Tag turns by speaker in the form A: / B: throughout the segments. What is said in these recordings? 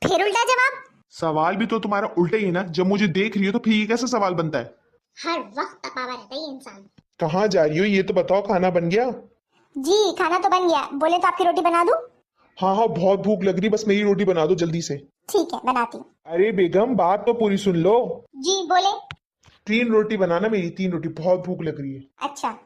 A: फिर उल्टा जवाब।
B: सवाल भी तो तुम्हारा उल्टा ही है ना, जब मुझे देख रही हो तो फिर ये कैसा सवाल बनता है?
A: हर वक्त तपावा रहता है ये इंसान।
B: कहाँ जा रही हो ये तो बताओ, खाना बन गया?
A: जी खाना तो बन गया, बोले तो आपकी रोटी बना दूं?
B: हाँ हाँ बहुत भूख लग रही, बस मेरी रोटी बना दो जल्दी से।
A: ठीक है बनाती हूँ।
B: अरे बेगम बात तो पूरी सुन लो।
A: जी बोले।
B: 3 रोटी बनाना, मेरी 3 रोटी, बहुत भूख लग रही है।
A: अच्छा।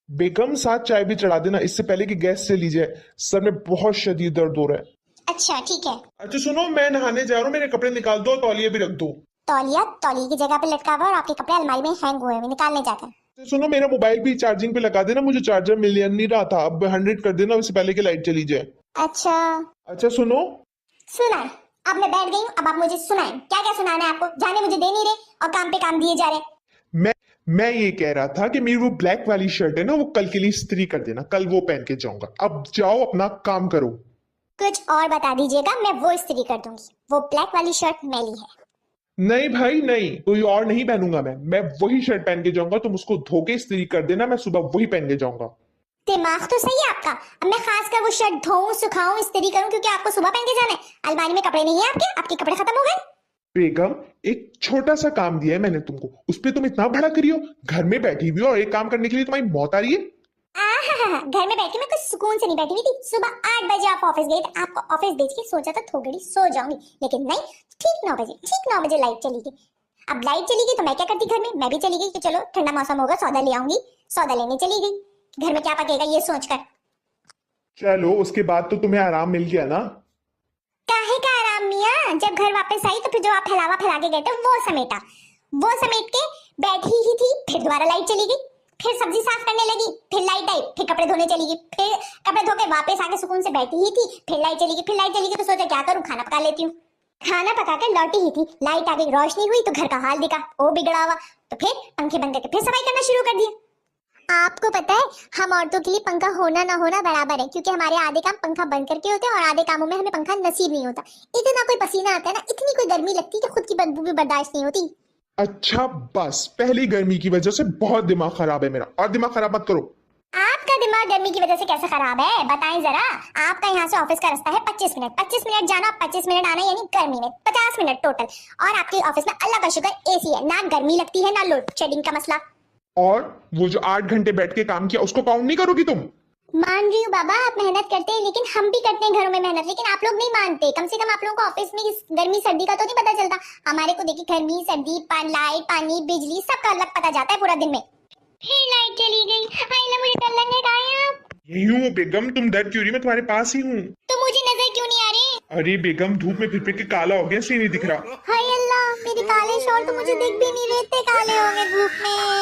B: बेगम साथ चाय भी चढ़ा देना, इससे पहले कि गैस चली जाए। सर में बहुत शदीद दर्द हो रहा है।
A: अच्छा ठीक है।
B: अच्छा सुनो, मैं नहाने जा रहा हूँ, मेरे कपड़े निकाल दो, तौलिया भी रख दो।
A: तौलिया तौलिए की जगह पे लटका हुआ है और आपके कपड़े अलमारी में हैंग हुए हैं, निकालने जाकर।
B: तो सुनो, मेरा मोबाइल भी चार्जिंग पे लगा देना, मुझे चार्जर मिल नहीं रहा था, अब 100 कर देना, इससे पहले कि लाइट चली जाए।
A: अच्छा
B: अच्छा सुनो।
A: सुनाए। अब मैं बैठ गई हूँ, अब आप मुझे सुनाएं, क्या क्या सुनाना है आपको? जाने मुझे दे नहीं रहे और काम पे काम दिए जा रहे।
B: मैं मैं ये कह रहा था कि मेरी वो ब्लैक वाली शर्ट है ना, वो कल के लिए इस्त्री कर देना, कल वो पहन के जाऊंगा। अब जाओ अपना काम करो।
A: कुछ और बता दीजिएगा, मैं वो इस्त्री कर दूंगी। वो ब्लैक वाली शर्ट मैली है।
B: नहीं भाई नहीं, कोई और नहीं पहनूंगा मैं वही शर्ट पहन के जाऊंगा, तुम उसको धो के इस्त्री कर देना, मैं सुबह वही पहन के जाऊंगा।
A: दिमाग तो सही है आपका। अब मैं खासकर वो शर्ट धोऊं सुखाऊं इस्त्री करूं क्योंकि आपको सुबह पहन के जाना है। अलमारी में कपड़े नहीं है आपके कपड़े खत्म हो गए।
B: बेगम एक छोटा सा काम दिया है मैंने तुमको, उस पे तुम इतना भड़क रही हो? घर में बैठी हुई हो और एक काम करने के लिए तुम्हारी मौत आ रही है?
A: घर में बैठ के मैं कुछ सुकून से नहीं बैठी हुई थी। सुबह 8 बजे आप ऑफिस गए थे, आपको ऑफिस भेज के सोचा था थोड़ी घड़ी सो जाऊंगी, लेकिन नहीं, ठीक 9 बजे लाइट चली गई। अब लाइट चली गई तो मैं क्या करती घर में, मैं भी चली गई कि चलो ठंडा मौसम होगा सौदा ले आऊंगी। सौदा लेने चली गई, घर में क्या पकेगा ये सोचकर।
B: चलो उसके बाद तो तुम्हें आराम मिल गया ना?
A: काहे का आराम मियां, जब घर वापस आई तो फिर जो आप फैलावा फैला के गए थे वो समेटा। वो समेट के बैठी ही थी, फिर दोबारा लाइट चली गई, फिर सब्जी साफ करने लगी, फिर लाइट आई, फिर कपड़े धोने चली गई, फिर कपड़े धो के वापस आके सुकून से बैठी ही थी, फिर लाइट चली गई, फिर लाइट चली गई तो सोचा क्या करूं, खाना पका लेती हूँ। खाना पकाकर लौटी ही थी, लाइट आ गई, रोशनी हुई तो घर का हाल दिखा, ओ बिगड़ा हुआ, तो फिर पंखे बंद करके फिर सफाई करना शुरू कर दिया। आपको पता है हम औरतों के लिए पंखा होना ना होना बराबर है, क्योंकि हमारे आधे काम पंखा बंद करके होते हैं और आधे कामों में हमें पंखा नसीब नहीं होता। इतना कोई पसीना आता है ना, इतनी कोई गर्मी लगती है कि खुद की बदबू भी बर्दाश्त नहीं होती।
B: अच्छा बस, पहली गर्मी की वजह से बहुत दिमाग खराब है मेरा, और दिमाग खराब मत करो।
A: आपका दिमाग गर्मी की वजह से कैसे खराब है बताएं जरा। आपका यहाँ से ऑफिस का रास्ता है 25 मिनट, 25 मिनट जाना 25 मिनट आना, यानी गर्मी में 50 मिनट टोटल। और आपके ऑफिस में अल्लाह का शुक्र एसी है, ना गर्मी लगती है ना लोड शेडिंग का मसला।
B: और वो जो 8 घंटे बैठ के काम किया उसको काउंट नहीं करोगी तुम?
A: मान रही हूँ बाबा, आप मेहनत करते हैं, लेकिन हम भी करते हैं घरों में मेहनत, लेकिन आप लोग नहीं मानते। कम से कम आप लोगों को ऑफिस में इस गर्मी सर्दी का तो नहीं पता चलता। हमारे को देखिए गर्मी सर्दी लाइट पानी बिजली सबका अलग पता जाता है पूरा दिन में। फिर लाइट चली गई, आईला मुझे डर लगने का है। आप
B: यही हूँ बेगम, तुम डर क्यों रही? मैं तुम्हारे पास ही हूँ।
A: तो मुझे नजर क्यों नहीं आ रही?
B: अरे बेगम धूप में फिर के काला हो गया, इसलिए नहीं दिख रहा।
A: हाय अल्लाह, मेरे काले शॉल तो मुझे दिख भी नहीं रहे, इतने काले हो गए धूप में।